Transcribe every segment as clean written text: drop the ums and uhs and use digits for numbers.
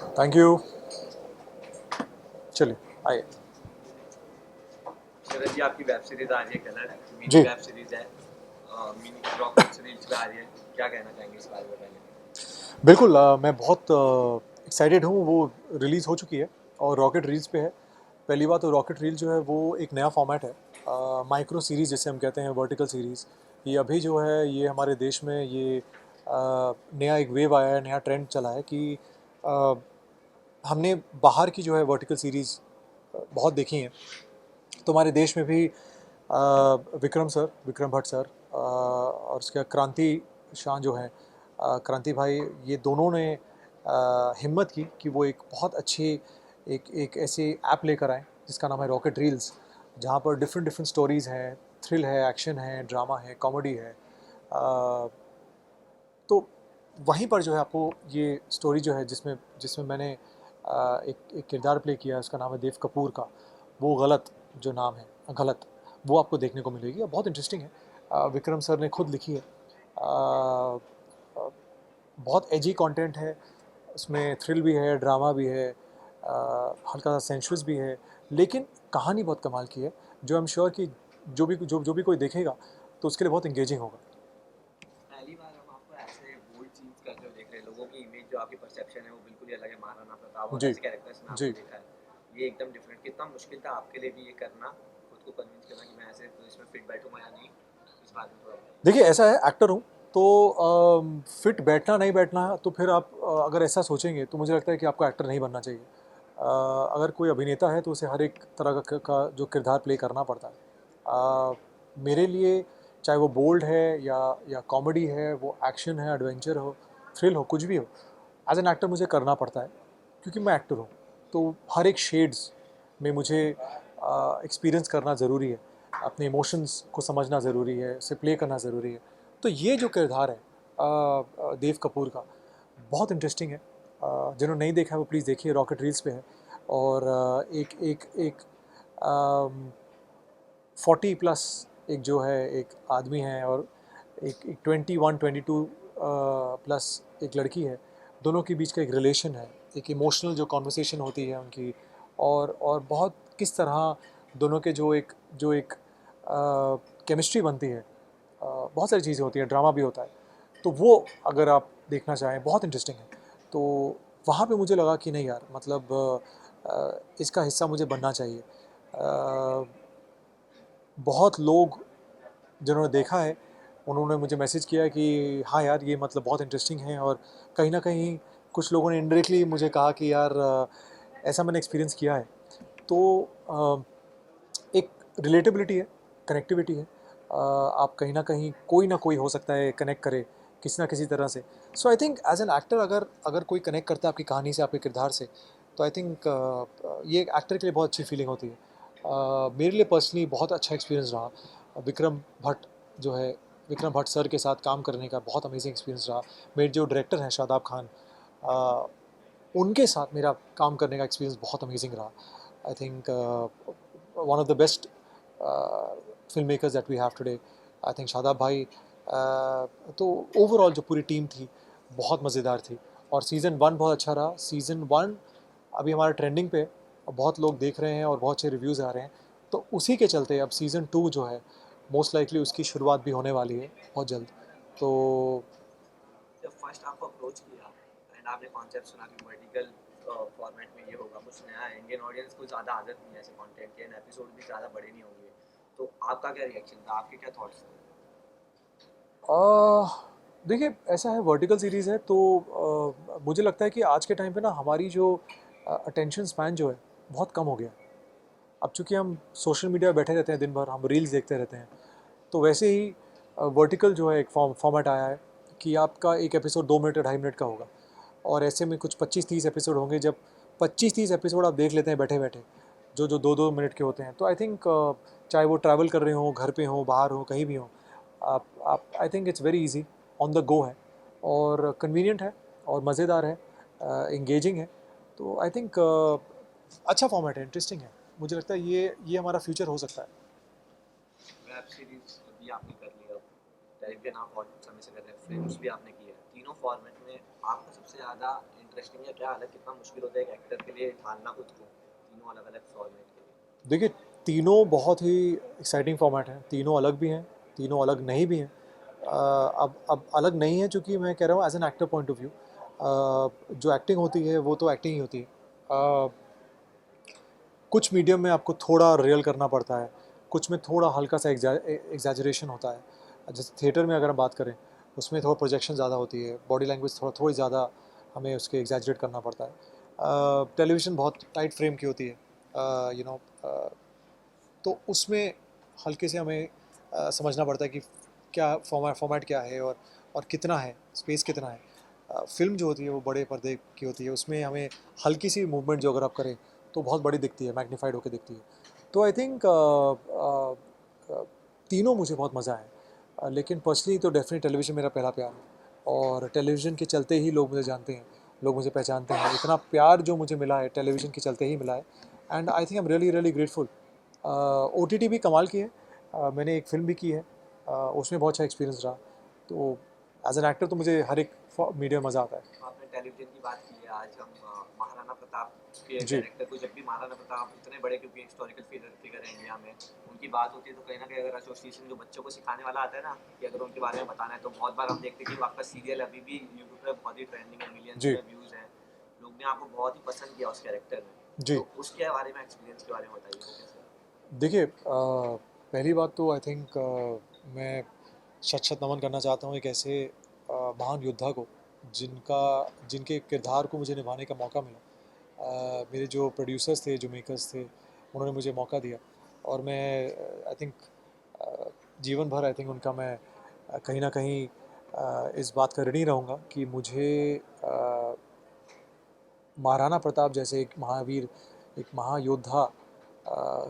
Thank you. चलिए आइए। शरद जी, आपकी वेब सीरीज आ रही है कलर, मिनी जी वेब सीरीज है, मिनी रॉकेट रील्स पे आ रही है। क्या कहना चाहेंगे इस बारे में पहले? बिल्कुल, मैं बहुत एक्साइटेड हूँ। वो रिलीज़ हो चुकी है और रॉकेट रील्स पे है। पहली बात तो रॉकेट रील जो है वो एक नया फॉर्मेट है, माइक्रो सीरीज़ जिसे हम कहते हैं, वर्टिकल सीरीज़। ये अभी जो है ये हमारे देश में ये नया एक वेव आया है, नया ट्रेंड चला है कि अ, हमने बाहर की जो है वर्टिकल सीरीज़ बहुत देखी हैं। तो हमारे देश में भी विक्रम भट्ट सर और उसके बाद क्रांति शाह जो हैं, क्रांति भाई, ये दोनों ने हिम्मत की कि वो एक बहुत अच्छी एक एक ऐसी ऐप लेकर आए जिसका नाम है रॉकेट रील्स, जहाँ पर डिफरेंट डिफरेंट स्टोरीज़ हैं, थ्रिल है, एक्शन है, ड्रामा है, कॉमेडी है। अ, तो वहीं पर जो है आपको ये स्टोरी जो है जिसमें जिसमें मैंने एक किरदार प्ले किया है, उसका नाम है देव कपूर का। वो गलत जो नाम है, गलत, वो आपको देखने को मिलेगी और बहुत इंटरेस्टिंग है। विक्रम सर ने खुद लिखी है। अ, बहुत एजी कंटेंट है उसमें, थ्रिल भी है, ड्रामा भी है, हल्का सा सेंशुअस भी है, लेकिन कहानी बहुत कमाल की है, जो आई एम श्योर कि जो भी कोई देखेगा तो उसके लिए बहुत इंगेजिंग होगा। पहली बार हम आपको ऐसे बोल्ड सीन्स करते हुए देख रहे हैं। लोगों की इमेज, जो आपकी परसेप्शन है, वो बिल्कुल ही अलग है। महाराणा प्रताप और जी ऐसे कैरेक्टर्स में आपको जी। देखा है, ये एकदम डिफरेंट। कितना मुश्किल था आपके लिए भी ये करना, खुद को कन्विंस करना कि मैं ऐसे तो इसमें फिट बैठूंगा या नहीं? इस बारे में थोड़ा बताइए। देखिए, ऐसा है, एक्टर हूँ तो फिट बैठना नहीं बैठना, तो फिर आप अगर ऐसा सोचेंगे तो मुझे लगता है कि आपको एक्टर नहीं बनना चाहिए। अगर कोई अभिनेता है तो उसे हर एक तरह का जो किरदार प्ले करना पड़ता है। मेरे लिए चाहे वो बोल्ड है या कॉमेडी है, वो एक्शन है, एडवेंचर हो, थ्रिल हो, कुछ भी हो, एज एन एक्टर मुझे करना पड़ता है क्योंकि मैं एक्टर हूँ। तो हर एक शेड्स में मुझे एक्सपीरियंस करना ज़रूरी है, अपने इमोशंस को समझना ज़रूरी है, उसे प्ले करना ज़रूरी है। तो ये जो किरदार है देव कपूर का, बहुत इंटरेस्टिंग है। जिन्होंने नहीं देखा है वो प्लीज़ देखिए, रॉकेट रील्स पे है। और एक एक एक 40+ एक जो है एक आदमी है, और एक 21-22 प्लस एक लड़की है। दोनों के बीच का एक रिलेशन है, एक इमोशनल जो कॉन्वर्सेशन होती है उनकी, और बहुत किस तरह दोनों के जो एक केमिस्ट्री बनती है। बहुत सारी चीज़ें होती हैं, ड्रामा भी होता है। तो वो अगर आप देखना चाहें, बहुत इंटरेस्टिंग है। तो वहाँ पे मुझे लगा कि नहीं यार, मतलब इसका हिस्सा मुझे बनना चाहिए। बहुत लोग जिन्होंने देखा है उन्होंने मुझे मैसेज किया है कि हाँ यार, ये मतलब बहुत इंटरेस्टिंग है। और कहीं ना कहीं कुछ लोगों ने इनडायरेक्टली मुझे कहा कि यार ऐसा मैंने एक्सपीरियंस किया है। तो एक रिलेटेबिलिटी है, कनेक्टिविटी है। आप कहीं ना कहीं कोई ना कोई हो सकता है कनेक्ट करे किसी ना किसी तरह से। So I think as an actor, अगर अगर कोई कनेक्ट करता है आपकी कहानी से, आपके किरदार से, तो आई थिंक ये एक एक्टर के लिए बहुत अच्छी फीलिंग होती है। मेरे लिए पर्सनली बहुत अच्छा एक्सपीरियंस रहा। विक्रम भट्ट जो है, विक्रम भट्ट सर के साथ काम करने का बहुत अमेजिंग एक्सपीरियंस रहा। मेरे जो डायरेक्टर हैं शादाब खान, अ, उनके साथ मेरा काम करने का एक्सपीरियंस बहुत अमेजिंग रहा। I think one of the best film makers that we have today, I think Shadab भाई। तो ओवरऑल जो पूरी टीम थी बहुत मज़ेदार थी। और सीज़न 1 बहुत अच्छा रहा। सीज़न 1 अभी हमारा ट्रेंडिंग पे है और बहुत लोग देख रहे हैं और बहुत अच्छे रिव्यूज़ आ रहे हैं। तो उसी के चलते अब सीज़न 2 जो है, मोस्ट लाइकली उसकी शुरुआत भी होने वाली है बहुत जल्द। तो जब फर्स्ट आपको अप्रोच किया एंड आपने कॉन्सेप्ट सुना कि वर्टिकल फॉर्मेट में ये होगा, कुछ नया है, इंडियन ऑडियंस को ज़्यादा आदत नहीं है ऐसे कंटेंट के, एंड एपिसोड भी ज़्यादा बड़े नहीं होंगे, तो आपका क्या रिएक्शन था, आपके क्या थॉट्स थे? अ, देखिए, ऐसा है, वर्टिकल सीरीज़ है तो मुझे लगता है कि आज के टाइम पे ना हमारी जो अटेंशन स्पैन जो है बहुत कम हो गया है। अब चूंकि हम सोशल मीडिया पे बैठे रहते हैं दिन भर, हम रील्स देखते रहते हैं, तो वैसे ही वर्टिकल जो है एक फॉर्मेट आया है कि आपका एक एपिसोड 2 मिनट या 2.5 मिनट का होगा। और ऐसे में कुछ 25-30 एपिसोड होंगे। जब 25-30 एपिसोड आप देख लेते हैं बैठे बैठे, जो जो 2-2 मिनट के होते हैं, तो आई थिंक चाहे वो ट्रैवल कर रहे हों, घर पे हों, बाहर हों, कहीं भी हों, आप I think it's very easy, on the go है और कन्वीनियंट है और मज़ेदार है, इंगेजिंग है। तो आई थिंक अच्छा फॉर्मेट है, इंटरेस्टिंग है। मुझे लगता है ये हमारा फ्यूचर हो सकता है। वेब सीरीज भी आपने कर लिया, टेलीविजन आप बहुत समय से कर रहे हैं, फिल्म्स भी आपने किया है, तीनों फॉर्मेट में आपको सबसे ज़्यादा इंटरेस्टिंग है, क्या अलग, कितना मुश्किल होता है एक एक्टर के लिए ढालना खुद को तीनों अलग-अलग फॉर्मेट के लिए? देखिए, तीनों बहुत ही एक्साइटिंग फॉर्मेट हैं, तीनों अलग भी हैं, तीनों अलग नहीं भी हैं। अब अलग नहीं है चूँकि मैं कह रहा हूँ as an actor point of view, जो एक्टिंग होती है वो तो एक्टिंग ही होती है। कुछ मीडियम में आपको थोड़ा रियल करना पड़ता है, कुछ में थोड़ा हल्का सा एग्जैजरेशन होता है। जैसे थिएटर में अगर हम बात करें, उसमें थोड़ा प्रोजेक्शन ज़्यादा होती है, बॉडी लैंग्वेज थोड़ी ज़्यादा हमें उसके एग्जैजरेट करना पड़ता है। टेलीविज़न बहुत टाइट फ्रेम की होती है, यू नो, तो उसमें हल्के से हमें समझना पड़ता है कि क्या फॉर्मेट क्या है, और कितना है, स्पेस कितना है। फ़िल्म जो होती है वो बड़े पर्दे की होती है, उसमें हमें हल्की सी मूवमेंट जो अगर आप करें तो बहुत बड़ी दिखती है, मैग्नीफाइड होकर दिखती है। तो आई थिंक तीनों मुझे बहुत मज़ा है। लेकिन पर्सनली तो डेफिनेटली टेलीविज़न मेरा पहला प्यार है, और टेलीविज़न के चलते ही लोग मुझे जानते हैं, लोग मुझे पहचानते हैं। इतना प्यार जो मुझे मिला है टेलीविज़न के चलते ही मिला है, and I think I am really really grateful. OTT भी कमाल की है। मैंने एक फ़िल्म भी की है, उसमें बहुत अच्छा एक्सपीरियंस रहा। तो एज़ एन एक्टर तो मुझे हर एक मीडिया मज़ा आता है। आपने टेलीविजन की बात की है, आज हम महाराणा प्रताप के जी। कैरेक्टर को, जब भी महाराणा प्रताप इतने बड़े, क्योंकि हिस्टोरिकल फिगर है इंडिया में, उनकी बात होती है तो कहीं ना कहीं अगर एसोसिएशन जो बच्चों को सिखाने वाला आता है ना, कि अगर उनके बारे में बताना है, तो बहुत बार हम देखते हैं कि वो आपका सीरियल अभी भी यूट्यूब पे बहुत ही ट्रेंडिंग है, मिलियंस जी। में व्यूज़ हैं, लोग ने आपको बहुत ही पसंद किया उस कैरेक्टर में। जी। तो उसके बारे में, एक्सपीरियंस के बारे में बताइए, वो कैसे? देखिए, पहली बात तो आई थिंक मैं शत शत नमन करना चाहता हूँ एक ऐसे महान योद्धा को, जिनका जिनके किरदार को मुझे निभाने का मौका मिला। मेरे जो प्रोड्यूसर्स थे, जो मेकर्स थे, उन्होंने मुझे मौका दिया, और मैं आई थिंक जीवन भर आई थिंक उनका मैं कहीं ना कहीं इस बात का ऋणी रहूँगा कि मुझे महाराणा प्रताप जैसे एक महावीर, एक महायोद्धा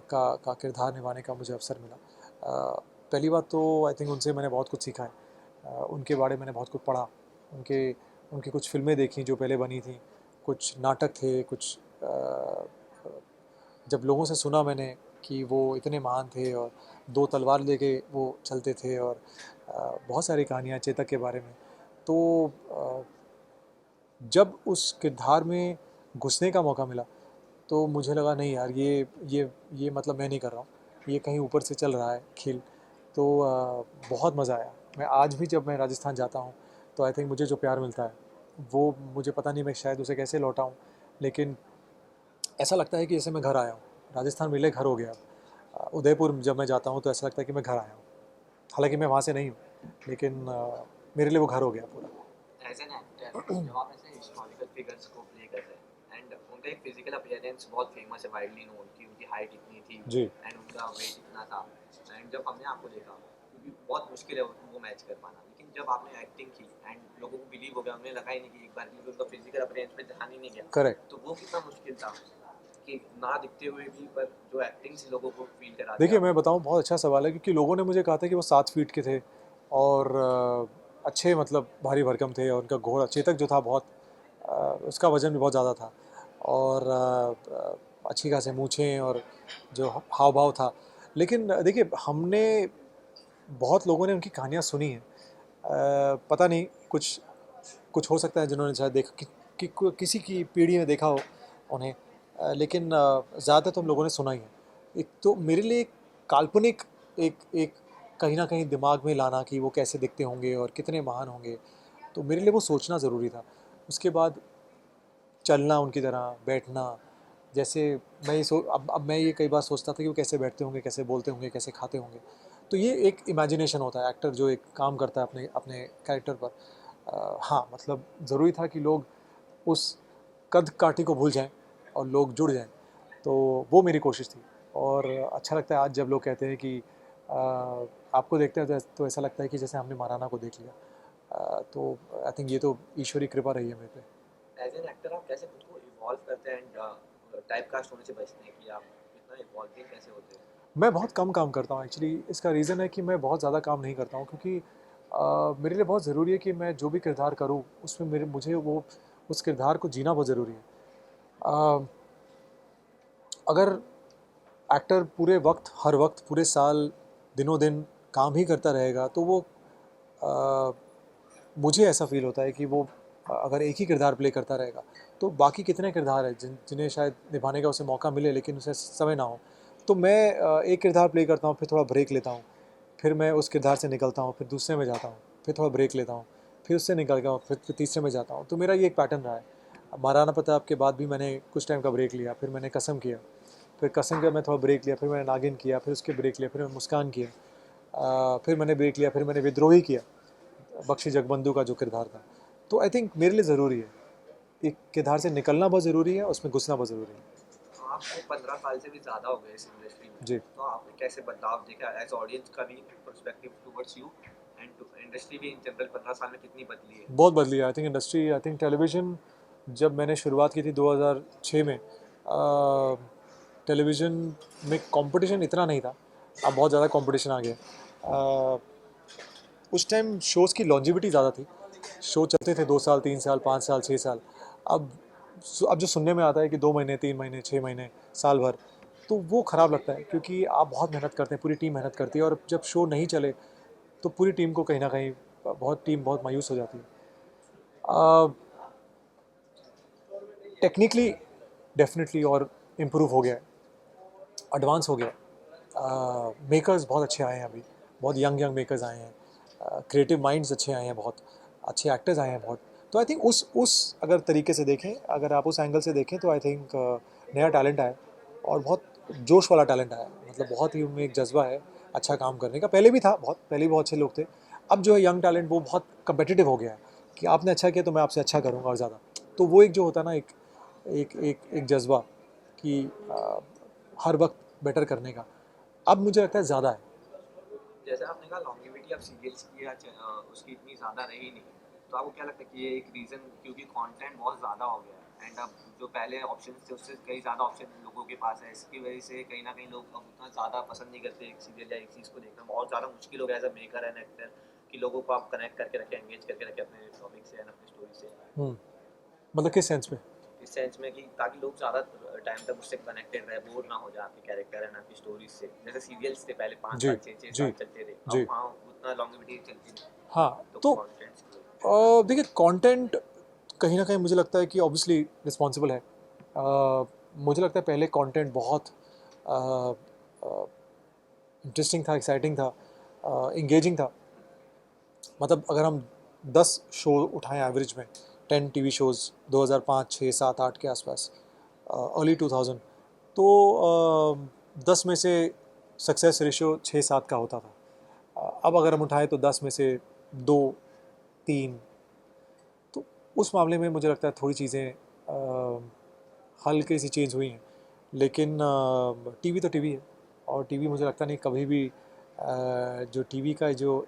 का किरदार निभाने का मुझे अवसर मिला। पहली बात तो आई थिंक उनसे मैंने बहुत कुछ सीखा है। उनके बारे में मैंने बहुत कुछ पढ़ा, उनके उनकी कुछ फ़िल्में देखी जो पहले बनी थी, कुछ नाटक थे, कुछ जब लोगों से सुना मैंने कि वो इतने महान थे और दो तलवार लेके वो चलते थे, और बहुत सारी कहानियाँ चेतक के बारे में। तो जब उस किरदार में घुसने का मौका मिला, तो मुझे लगा नहीं यार, ये मतलब मैं नहीं कर रहा हूँ, ये कहीं ऊपर से चल रहा है खेल। तो बहुत मज़ा आया। मैं आज भी जब मैं राजस्थान जाता हूँ, तो आई थिंक मुझे जो प्यार मिलता है, वो मुझे पता नहीं मैं शायद उसे कैसे लौटाऊँ, लेकिन ऐसा लगता है कि जैसे मैं घर आया हूँ। राजस्थान मेरे लिए घर हो गया अब। उदयपुर जब मैं जाता हूँ तो ऐसा लगता है कि मैं घर आया हूँ। हालाँकि मैं वहाँ से नहीं हूँ, लेकिन मेरे लिए वो घर हो गया पूरा। एज एन एक्टर, जब आप ऐसे हिस्टोरिकल फिगर्स को प्ले कर रहे हैं, एंड उनका एक फिजिकल अपीयरेंस बहुत फेमस है, वाइडली नोन, कि उनकी हाइट इतनी थी जी। एंड उनका वेट इतना था, एंड जब हमने आपको देखा, क्योंकि बहुत मुश्किल है वो मैच कर पाना, लेकिन जब आपने एक्टिंग की एंड लोगों को बिलीव हो गया, उन्हें लगा ही नहीं कि एक बार के लिए उनका फिजिकल अपीयरेंस पे ध्यान ही नहीं गया, करेक्ट। तो वो कितना मुश्किल था कि ना दिखते हुए भी, पर जो एक्टिंग से लोगों को फील करा दिया देखिए, मैं आपने। बताऊँ, बहुत अच्छा सवाल है, क्योंकि लोगों ने मुझे कहा था कि वो 7 फीट के थे, और अच्छे मतलब भारी भरकम थे, और उनका घोड़ा चेतक जो था बहुत उसका वज़न भी बहुत ज़्यादा था, और अच्छी खासी मूँछें और जो हाव-भाव था। लेकिन देखिए, हमने बहुत लोगों ने उनकी कहानियाँ सुनी हैं। पता नहीं, कुछ कुछ हो सकता है जिन्होंने शायद देखा कि किसी की पीढ़ी में देखा हो उन्हें, लेकिन ज़्यादातर तो हम लोगों ने सुना ही है। एक तो मेरे लिए एक काल्पनिक, एक एक कहीं न कहीं दिमाग में लाना कि वो कैसे दिखते होंगे और कितने महान होंगे, तो मेरे लिए वो सोचना ज़रूरी था। उसके बाद चलना उनकी तरह, बैठना, जैसे मैं ये अब मैं ये कई बार सोचता था कि वो कैसे बैठते होंगे, कैसे बोलते होंगे, कैसे खाते होंगे। तो ये एक इमेजिनेशन होता है, एक्टर जो एक काम करता है अपने अपने कैरेक्टर पर। हाँ, मतलब ज़रूरी था कि लोग उस कद-काठी को भूल जाएँ और लोग जुड़ जाएँ, तो वो मेरी कोशिश थी। और अच्छा लगता है आज जब लोग कहते हैं कि आपको देखते हैं तो ऐसा लगता है कि जैसे हमने महाराणा को देख लिया। तो आई थिंक ये तो ईश्वरी कृपा रही है मेरे पे। एज एन एक्टर आप कैसे खुद को इवॉल्व करते हैं एंड टाइप कास्ट होने से बचते हैं, कि आप इतना इवॉल्विंग कैसे होते हैं? मैं बहुत कम काम करता हूँ एक्चुअली। इसका रीज़न है कि मैं बहुत ज़्यादा काम नहीं करता हूँ, क्योंकि मेरे लिए बहुत ज़रूरी है कि मैं जो भी किरदार करूँ, उसमें मेरे मुझे वो उस किरदार को जीना बहुत ज़रूरी है। अ, अगर एक्टर पूरे वक्त, हर वक्त, पूरे साल, दिनों दिन काम ही करता रहेगा, तो वो मुझे ऐसा फील होता है कि वो अगर एक ही किरदार प्ले करता रहेगा तो बाकी कितने किरदार हैं जिन्हें शायद निभाने का उसे मौका मिले लेकिन उसे समय ना हो। तो मैं एक किरदार प्ले करता हूँ, फिर थोड़ा ब्रेक लेता हूँ, फिर मैं उस किरदार से निकलता हूँ, फिर दूसरे में जाता हूँ, फिर थोड़ा ब्रेक लेता हूँ, फिर उससे निकल गया हूँ, फिर तीसरे में जाता हूँ। तो मेरा ये एक पैटर्न रहा है। महाराणा प्रताप के बाद भी मैंने कुछ टाइम का ब्रेक लिया, फिर मैंने कसम किया, फिर कसम का मैं थोड़ा ब्रेक लिया, फिर मैंने नागिन किया, फिर उसके ब्रेक लिया, फिर मैंने मुस्कान किया, फिर मैंने ब्रेक लिया, फिर मैंने विद्रोही किया, बख्शी जगबंधु का जो किरदार था। तो आई थिंक मेरे लिए ज़रूरी है, एक किरदार से निकलना बहुत ज़रूरी है, उसमें घुसना बहुत ज़रूरी है। तो आपको 15 साल से भी ज़्यादा हो गए इस इंडस्ट्री में, जी। तो आपने कैसे बदलाव देखा एज ऑडियंस का भी perspective towards you, and industry भी इन जनरल 15 साल में कितनी बदली है? बहुत बदली है I think industry. I think television, जब मैंने शुरुआत की थी 2006 में, टेलीविज़न में कंपटीशन इतना नहीं था, अब बहुत ज़्यादा कंपटीशन आ गया। उस टाइम शोज़ की लॉन्जिविटी ज़्यादा थी, शो चलते थे 2 साल 3 साल 5 साल 6 साल। अब अब जो सुनने में आता है कि 2 महीने 3 महीने 6 महीने साल भर, तो वो ख़राब लगता है क्योंकि आप बहुत मेहनत करते हैं, पूरी टीम मेहनत करती है और जब शो नहीं चले तो पूरी टीम को कहीं ना कहीं टीम बहुत मायूस हो जाती है। टेक्निकली डेफिनेटली और इम्प्रूव हो गया है, एडवांस हो गया है। मेकर्स बहुत अच्छे आए हैं अभी, बहुत यंग यंग मेकर्स आए हैं, क्रिएटिव माइंड्स अच्छे आए हैं, बहुत अच्छे एक्टर्स आए हैं बहुत। तो आई थिंक उस अगर तरीके से देखें, अगर आप उस एंगल से देखें तो आई थिंक नया टैलेंट आया और बहुत जोश वाला टैलेंट आया, मतलब बहुत ही उनमें एक जज्बा है अच्छा काम करने का। पहले भी था, पहले भी बहुत अच्छे लोग थे। अब जो है यंग टैलेंट वो बहुत कम्पिटिटिव हो गया है कि आपने अच्छा किया तो मैं आपसे अच्छा करूँगा और ज़्यादा। तो वो एक जो होता है ना, एक जज्बा कि हर वक्त बेटर करने का, अब मुझे लगता है ज़्यादा है। जैसे आपने कहा लॉन्गेविटी अब सीरियल्स की उसकी इतनी ज़्यादा रही नहीं, तो आपको क्या लगता है कि ये एक रीज़न क्योंकि कंटेंट बहुत ज़्यादा हो गया है, एंड अब जो पहले ऑप्शन थे उससे कई ज़्यादा ऑप्शन लोगों के पास है, इसकी वजह से कहीं ना कहीं लोग अब उतना ज़्यादा पसंद नहीं करते एक सीरियल या एक चीज़ को देखना, बहुत ज़्यादा मुश्किल हो गया as a maker and actor कि लोगों को आप कनेक्ट करके रखें, एंगेज करके रखें अपने टॉपिक से एंड अपनी स्टोरी से। मतलब किस सेंस में? इस सेंस में कि ताकि लोग ज़्यादा टाइम तक उससे कनेक्टेड रहे, बोर ना हो जाए आपके कैरेक्टर एंड आपकी स्टोरीज से। जैसे सीरियल्स थे पहले 5 साल जी 6 6 साल जी चलते थे, अब जी। वहाँ उतना लॉन्गेविटी चलती नहीं, हाँ। तो तो कॉन्टेंट्स की। देखिए कंटेंट कहीं ना कहीं मुझे लगता है कि ऑब्वियसली रिस्पॉन्सिबल है। मुझे लगता है पहले कंटेंट बहुत इंटरेस्टिंग था, एक्साइटिंग था, इंगेजिंग था। मतलब अगर हम 10 शो उठाएं एवरेज में, 10 टीवी शोज़ 2005 6 7 8 के आसपास, अर्ली 2000, तो 10 में से सक्सेस रेशियो 6 7 का होता था। अब अगर हम उठाएं तो 10 में से 2 3। तो उस मामले में मुझे लगता है थोड़ी चीज़ें हल्की सी चेंज हुई हैं। लेकिन टीवी तो टीवी है, और टीवी मुझे लगता नहीं कभी भी जो टीवी का जो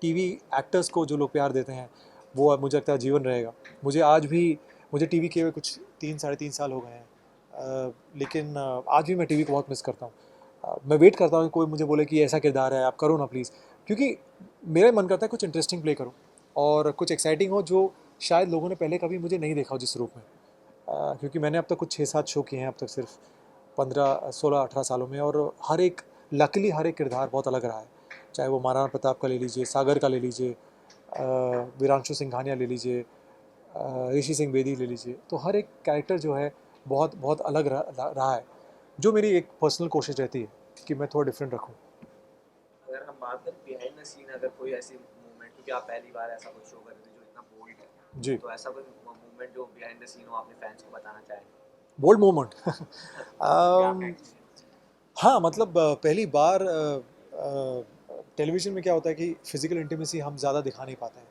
टीवी एक्टर्स को जो लोग प्यार देते हैं वो अब मुझे लगता है जीवन रहेगा। मुझे आज भी, मुझे टीवी किए हुए कुछ 3 साढ़े 3 साल हो गए हैं, लेकिन आज भी मैं टीवी को बहुत मिस करता हूँ। मैं वेट करता हूँ कि कोई मुझे बोले कि ऐसा किरदार है आप करो ना प्लीज़, क्योंकि मेरा मन करता है कुछ इंटरेस्टिंग प्ले करो और कुछ एक्साइटिंग हो जो शायद लोगों ने पहले कभी मुझे नहीं देखा हो जिस रूप में। क्योंकि मैंने अब तक कुछ 6 7 शो किए हैं अब तक, सिर्फ 15 16 18 सालों में, और हर एक, लकीली हर एक किरदार बहुत अलग रहा है। चाहे वो महाराणा प्रताप का ले लीजिए, सागर का ले लीजिए, वीरांशु सिंघानिया ले लीजिए, ऋषि सिंह बेदी ले लीजिए, तो हर एक कैरेक्टर जो है बहुत बहुत अलग रहा है। जो मेरी एक पर्सनल कोशिश रहती है कि मैं थोड़ा डिफरेंट रखूं। अगर हम बात करें बिहाइंड द सीन, अगर कोई ऐसी मूवमेंट, क्योंकि आप पहली बार ऐसा कुछ शो कर रहे थे जो इतना बोल्ड है, जी। तो ऐसा कोई मूवमेंट जो बिहाइंड द सीन हो आपने फैंस को बताना चाहें बोल्ड मोमेंट। या आपका एक्सपीरियंस? हाँ, मतलब पहली बार टेलीविज़न में क्या होता है कि फ़िज़िकल इंटीमेसी हम ज़्यादा दिखा नहीं पाते हैं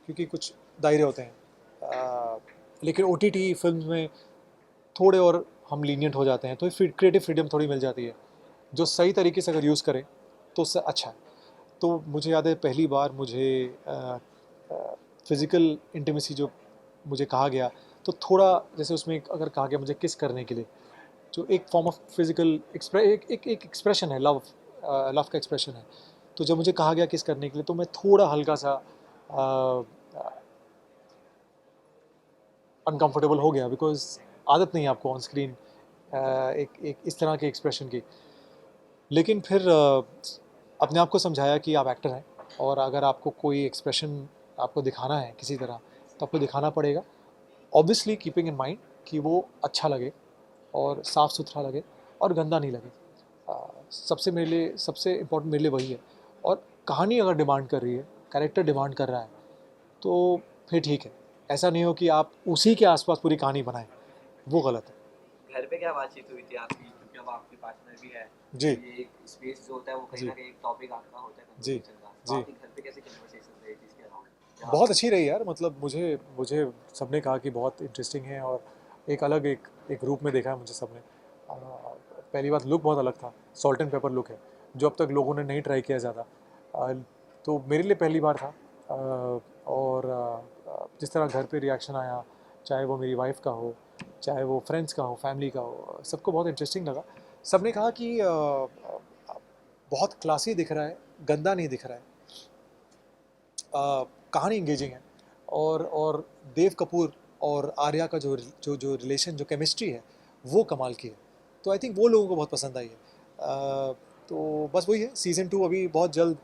क्योंकि कुछ दायरे होते हैं। लेकिन ओटीटी फ़िल्म्स में थोड़े और हम लीनिएंट हो जाते हैं, तो फिर क्रिएटिव फ्रीडम थोड़ी मिल जाती है, जो सही तरीके से अगर यूज़ करें तो उससे अच्छा है। तो मुझे याद है पहली बार मुझे फ़िज़िकल इंटीमेसी जो मुझे कहा गया, तो थोड़ा जैसे उसमें अगर कहा गया मुझे किस करने के लिए, जो एक फॉर्म ऑफ फिजिकल एक एक्सप्रेशन है, लव, लव का एक्सप्रेशन है। तो जब मुझे कहा गया किस करने के लिए तो मैं थोड़ा हल्का सा अनकंफर्टेबल हो गया, बिकॉज आदत नहीं है आपको ऑन स्क्रीन एक इस तरह के एक्सप्रेशन की। लेकिन फिर अपने आप को समझाया कि आप एक्टर हैं, और अगर आपको कोई एक्सप्रेशन आपको दिखाना है किसी तरह, तो आपको दिखाना पड़ेगा, ऑब्वियसली कीपिंग इन माइंड कि वो अच्छा लगे और साफ़ सुथरा लगे और गंदा नहीं लगे। सबसे मेरे लिए सबसे इम्पोर्टेंट मेरे लिए वही है। और कहानी अगर डिमांड कर रही है, कैरेक्टर डिमांड कर रहा है, तो फिर ठीक है। ऐसा नहीं हो कि आप उसी के आसपास पूरी कहानी बनाएं, वो गलत है। घर पे क्या बातचीत हुई थी आपकी, क्योंकि अब आपके पार्टनर भी है, जी तो ये एक स्पेस जो होता है वो कहीं जी ना कहीं एक टॉपिक आपका होता है जी कन्वर्सेशन का, तो जी। आपके घर पे कैसे कन्वर्सेशन रही थी इसके अराउंड जब बहुत आप अच्छी रही यार, मतलब मुझे मुझे सबने कहा कि बहुत इंटरेस्टिंग है, और एक अलग एक रूप में देखा है मुझे सबने। पहली बात, लुक बहुत अलग था, सॉल्ट एंड पेपर लुक है, जो अब तक लोगों ने नहीं ट्राई किया ज़्यादा। तो मेरे लिए पहली बार था। और जिस तरह घर पे रिएक्शन आया, चाहे वो मेरी वाइफ का हो, चाहे वो फ्रेंड्स का हो, फैमिली का हो, सबको बहुत इंटरेस्टिंग लगा। सबने कहा कि बहुत क्लासी दिख रहा है, गंदा नहीं दिख रहा है, कहानी इंगेजिंग है, और देव कपूर और आर्या का जो जो जो रिलेशन, जो केमिस्ट्री है, वो कमाल की है। तो आई थिंक वो लोगों को बहुत पसंद आई है। तो बस वही है, सीज़न 2 अभी बहुत जल्द,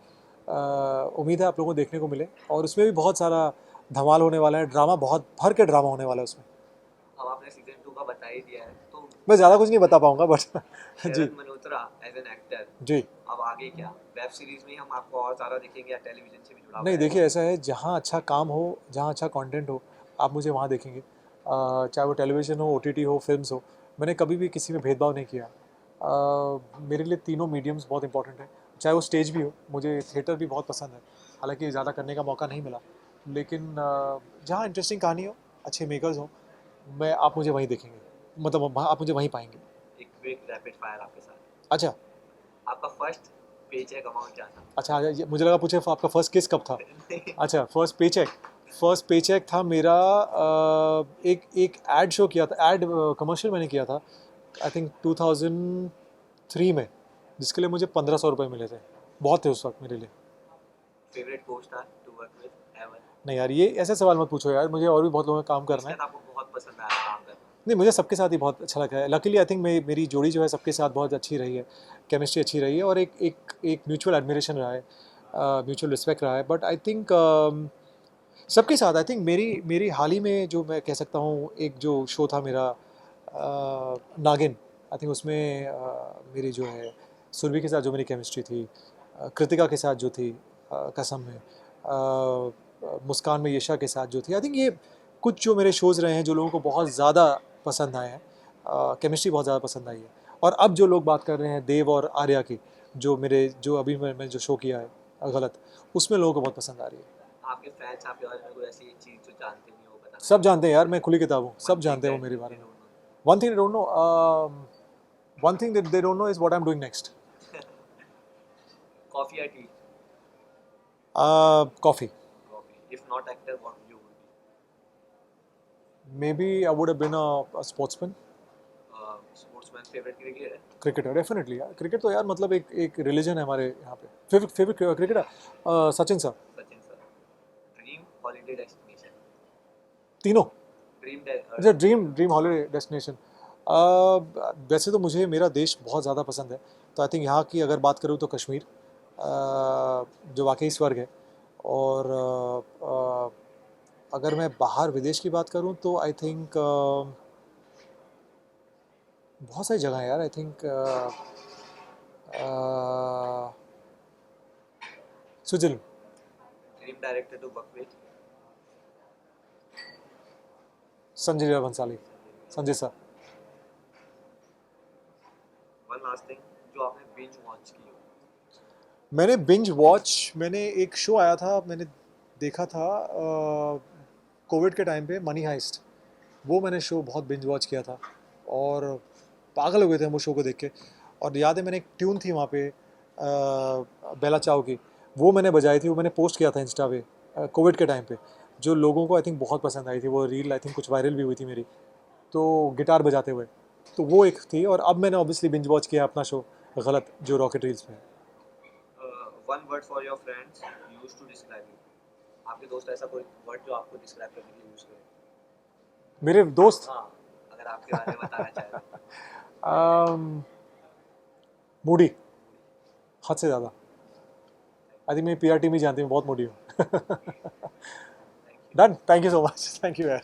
उम्मीद है आप लोगों को देखने को मिले, और उसमें भी बहुत सारा धमाल होने वाला है, ड्रामा, बहुत भर के ड्रामा होने वाला है उसमें। अब आपने सीजन 2 का बता ही दिया है, तो मैं ज़्यादा कुछ नहीं बता पाऊंगा बट जी Sharad Malhotra as an actor, जी। अब आगे क्या, वेब सीरीज में ही हम आपको और ज़्यादा देखेंगे या टेलीविजन से भी जुड़ा हुआ नहीं देखिए, रहेगा? ऐसा है, जहाँ अच्छा काम हो, जहाँ अच्छा कंटेंट हो, आप मुझे वहाँ देखेंगे। चाहे वो टेलीविज़न हो, ओटीटी हो, फिल्म्स हो, मैंने कभी भी किसी में भेदभाव नहीं किया। मेरे लिए तीनों मीडियम्स बहुत इंपॉर्टेंट है, चाहे वो स्टेज भी हो, मुझे थिएटर भी बहुत पसंद है, हालांकि ज़्यादा करने का मौका नहीं मिला, लेकिन जहाँ इंटरेस्टिंग कहानी हो, अच्छे मेकर्स हो, मैं आप मुझे वहीं देखेंगे, मतलब आप मुझे वहीं पाएंगे। एक क्विक रैपिड फायर आपके साथ। अच्छा। आपका फर्स्ट पे चेक अमाउंट क्या था? अच्छा, मुझे लगा पूछे आपका फर्स्ट किस कब था। अच्छा, फर्स्ट पेचेक था मेरा, एक एक एड शो किया था, एड कमर्शियल मैंने किया था, आई थिंक 2003 में, जिसके लिए मुझे 1500 रुपये मिले थे। बहुत थे उस वक्त मेरे लिए। फेवरेट को star to work with ever? नहीं यार, ये ऐसे सवाल मत पूछो यार, मुझे और भी बहुत लोगों का काम करना जिसके है। साथ आपको बहुत पसंद आया काम करना? नहीं, मुझे सबके साथ ही बहुत अच्छा लगा है, लकीली आई थिंक मेरी जोड़ी जो है सबके साथ बहुत अच्छी रही है, केमिस्ट्री अच्छी रही है, और एक एक एक म्यूचुअल एडमिरेशन रहा है, म्यूचुअल रिस्पेक्ट रहा है। बट आई थिंक सबके साथ, आई थिंक मेरी मेरी हाल ही में जो मैं कह सकता हूँ, एक जो शो था मेरा, नागिन, आई थिंक उसमें मेरी जो है सुरभि के साथ जो मेरी केमिस्ट्री थी, कृतिका के साथ जो थी, कसम है, मुस्कान में यशा के साथ जो थी, आई थिंक ये कुछ जो मेरे शोज़ रहे हैं जो लोगों को बहुत ज़्यादा पसंद आए हैं, केमिस्ट्री बहुत ज़्यादा पसंद आई है। और अब जो लोग बात कर रहे हैं देव और आर्या की, जो अभी मैंने जो शो किया है, गलत, उसमें लोगों को बहुत पसंद आ रही है। आपके फैंस आपके बारे में कोई ऐसी चीज़ जो जानते नहीं हो वो बताना सब जानते चाहेंगे? हैं यार, मैं खुली किताब हूँ, सब वन थिंग जानते हैं वो दैट मेरे बारे दे में। Don't know. One thing they don't know, one thing that they don't know is what I am doing next. Coffee या tea? Coffee. Coffee. If not actor what you would may be I would have been a sportsman. Be? Sportsman, favourite cricketer? Cricketer definitely यार, cricket तो यार मतलब एक एक religion है हमारे यहाँ पे। Favourite favourite cricketer, Sachin sir. Sachin sir. Dream holiday destination? तीनों। ड्रीम अच्छा, ड्रीम ड्रीम हॉलीडे डेस्टिनेशन, वैसे तो मुझे मेरा देश बहुत ज़्यादा पसंद है, तो आई थिंक यहाँ की अगर बात करूँ तो कश्मीर, जो वाकई स्वर्ग है। और अगर मैं बाहर विदेश की बात करूँ तो आई थिंक बहुत सारी जगह है यार, I think Switzerland. Dream director to work with? Sanjay Leela Bhansali, Sanjay sir. One last thing जो आपने बिंज वॉच की हो? मैंने एक शो आया था, मैंने देखा था कोविड के टाइम पे, मनी हाइस्ट, वो मैंने शो बहुत बिंज वॉच किया था, और पागल हो गए थे हम वो शो को देख के। और याद है, मैंने एक ट्यून थी वहाँ पे, बेला चाव की, वो मैंने बजाई थी, वो मैंने पोस्ट किया था इंस्टा पे कोविड के टाइम पे, जो लोगों को आई थिंक बहुत पसंद आई थी, वो रील आई थिंक कुछ वायरल भी हुई थी मेरी, तो गिटार बजाते हुए, तो वो एक थी। और अब मैंने ऑब्वियसली बिंज वॉच किया अपना शो गलत, जो रॉकेट रील्स पे है। One word for your friends use to describe you? आपके दोस्त ऐसा कोई वर्ड जो आपको डिस्क्राइब करने के लिए यूज करें? मेरे दोस्त, हाँ, अगर आपके बारे में बताना चाहे तो। मूडी, हद से ज़्यादा। आई थिंक मेरी पीआर टीम ही जानती है मैं बहुत मूडी हूँ। Thank you. Done, thank you so much, thank you यार।